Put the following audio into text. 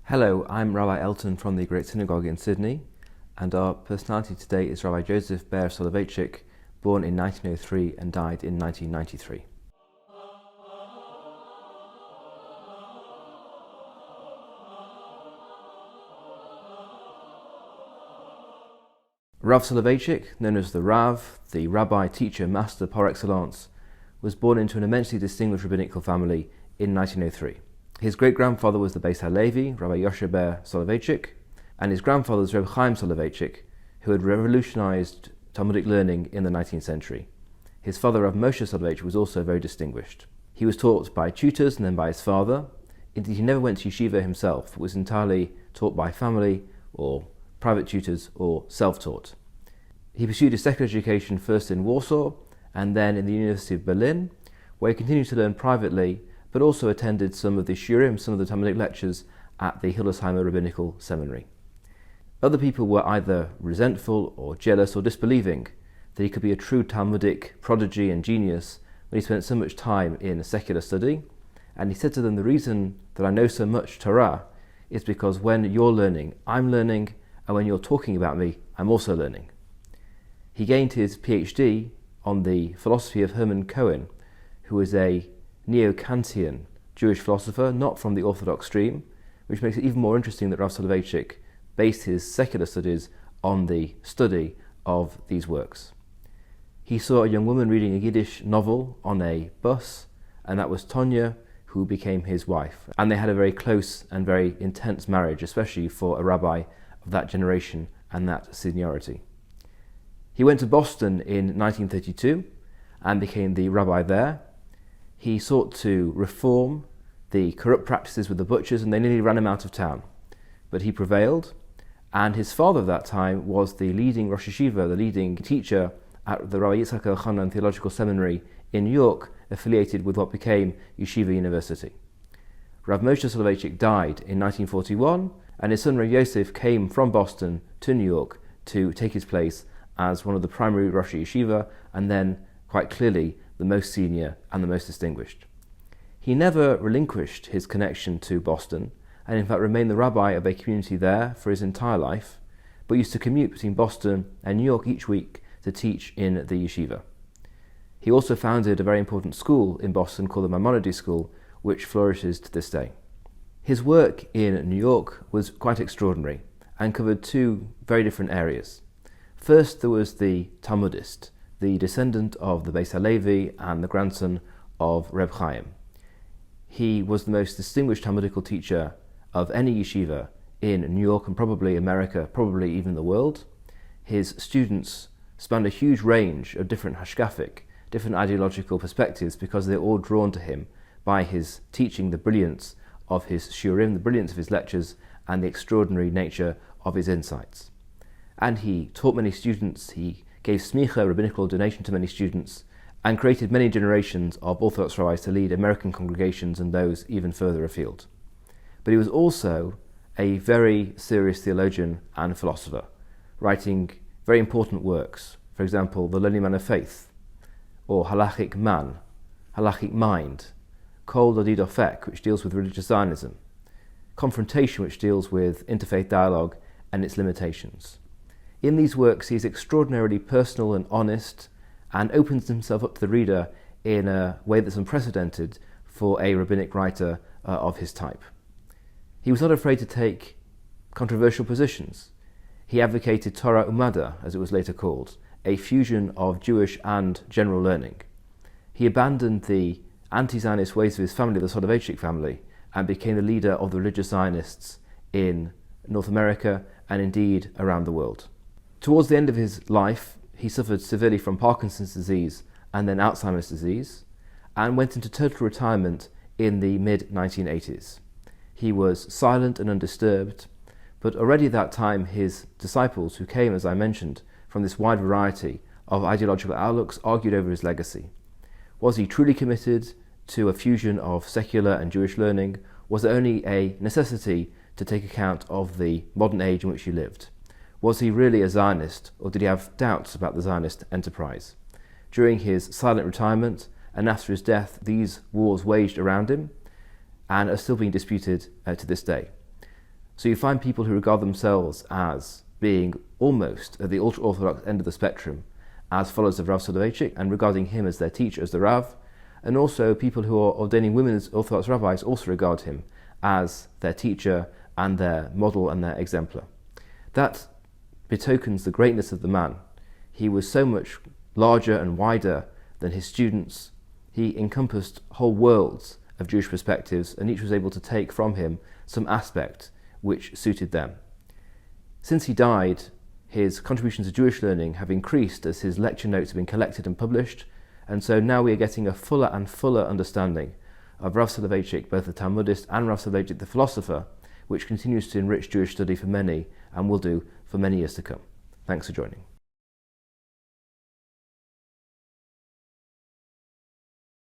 Hello, I'm Rabbi Elton from the Great Synagogue in Sydney, and our personality today is Rabbi Joseph B. Soloveitchik, born in 1903 and died in 1993. Rav Soloveitchik, known as the Rav, the rabbi, teacher, master par excellence, was born into an immensely distinguished rabbinical family in 1903. His great-grandfather was the Beis HaLevi, Rabbi Joseph B. Soloveitchik, and his grandfather was Rabbi Chaim Soloveitchik, who had revolutionized Talmudic learning in the 19th century. His father, Rav Moshe Soloveitchik, was also very distinguished. He was taught by tutors and then by his father. Indeed, he never went to yeshiva himself. It was entirely taught by family or private tutors or self-taught. He pursued his secular education first in Warsaw and then in the University of Berlin, where he continued to learn privately, but also attended some of the shiurim, some of the Talmudic lectures at the Hildesheimer Rabbinical Seminary. Other people were either resentful or jealous or disbelieving that he could be a true Talmudic prodigy and genius when he spent so much time in secular study, and he said to them, the reason that I know so much Torah is because when you're learning, I'm learning, and when you're talking about me, I'm also learning. He gained his PhD on the philosophy of Hermann Cohen, who was a neo-Kantian Jewish philosopher, not from the Orthodox stream, which makes it even more interesting that Rav Soloveitchik based his secular studies on the study of these works. He saw a young woman reading a Yiddish novel on a bus, and that was Tonya, who became his wife. And they had a very close and very intense marriage, especially for a rabbi of that generation and that seniority. He went to Boston in 1932 and became the rabbi there. He sought to reform the corrupt practices with the butchers, and they nearly ran him out of town. But he prevailed, and his father at that time was the leading Rosh Yeshiva, the leading teacher at the Rabbi Yitzchak Elchanan Theological Seminary in New York, affiliated with what became Yeshiva University. Rav Moshe Soloveitchik died in 1941, and his son Rabbi Yosef came from Boston to New York to take his place as one of the primary Rosh Yeshiva, and then, quite clearly, the most senior and the most distinguished. He never relinquished his connection to Boston, and in fact remained the rabbi of a community there for his entire life, but used to commute between Boston and New York each week to teach in the yeshiva. He also founded a very important school in Boston called the Maimonides School, which flourishes to this day. His work in New York was quite extraordinary and covered two very different areas. First, there was the Talmudist, the descendant of the Beis HaLevi and the grandson of Reb Chaim. He was the most distinguished Talmudical teacher of any yeshiva in New York and probably America, probably even the world. His students spanned a huge range of different hashkafic, different ideological perspectives, because they're all drawn to him by his teaching, the brilliance of his shiurim, the brilliance of his lectures, and the extraordinary nature of his insights. And he taught many students, he gave smicha, rabbinical ordination, to many students, and created many generations of Orthodox rabbis to lead American congregations and those even further afield. But he was also a very serious theologian and philosopher, writing very important works. For example, The Lonely Man of Faith, or Halachic Man, Halachic Mind, Kol Dodid Ofek, which deals with religious Zionism, Confrontation, which deals with interfaith dialogue and its limitations. In these works, he is extraordinarily personal and honest, and opens himself up to the reader in a way that's unprecedented for a rabbinic writer of his type. He was not afraid to take controversial positions. He advocated Torah Umada, as it was later called, a fusion of Jewish and general learning. He abandoned the anti-Zionist ways of his family, the Soloveitchik family, and became the leader of the religious Zionists in North America and indeed around the world. Towards the end of his life, he suffered severely from Parkinson's disease and then Alzheimer's disease, and went into total retirement in the mid-1980s. He was silent and undisturbed, but already at that time his disciples, who came, as I mentioned, from this wide variety of ideological outlooks, argued over his legacy. Was he truly committed to a fusion of secular and Jewish learning? Was it only a necessity to take account of the modern age in which he lived? Was he really a Zionist, or did he have doubts about the Zionist enterprise? During his silent retirement and after his death, these wars waged around him and are still being disputed to this day. So you find people who regard themselves as being almost at the ultra-Orthodox end of the spectrum as followers of Rav Soloveitchik and regarding him as their teacher, as the Rav, and also people who are ordaining women as Orthodox rabbis also regard him as their teacher and their model and their exemplar. That betokens the greatness of the man. He was so much larger and wider than his students. He encompassed whole worlds of Jewish perspectives, and each was able to take from him some aspect which suited them. Since he died, his contributions to Jewish learning have increased as his lecture notes have been collected and published, and so now we are getting a fuller and fuller understanding of Rav Soloveitchik, both the Talmudist and Rav Soloveitchik the philosopher, which continues to enrich Jewish study for many and will do for many years to come. Thanks for joining.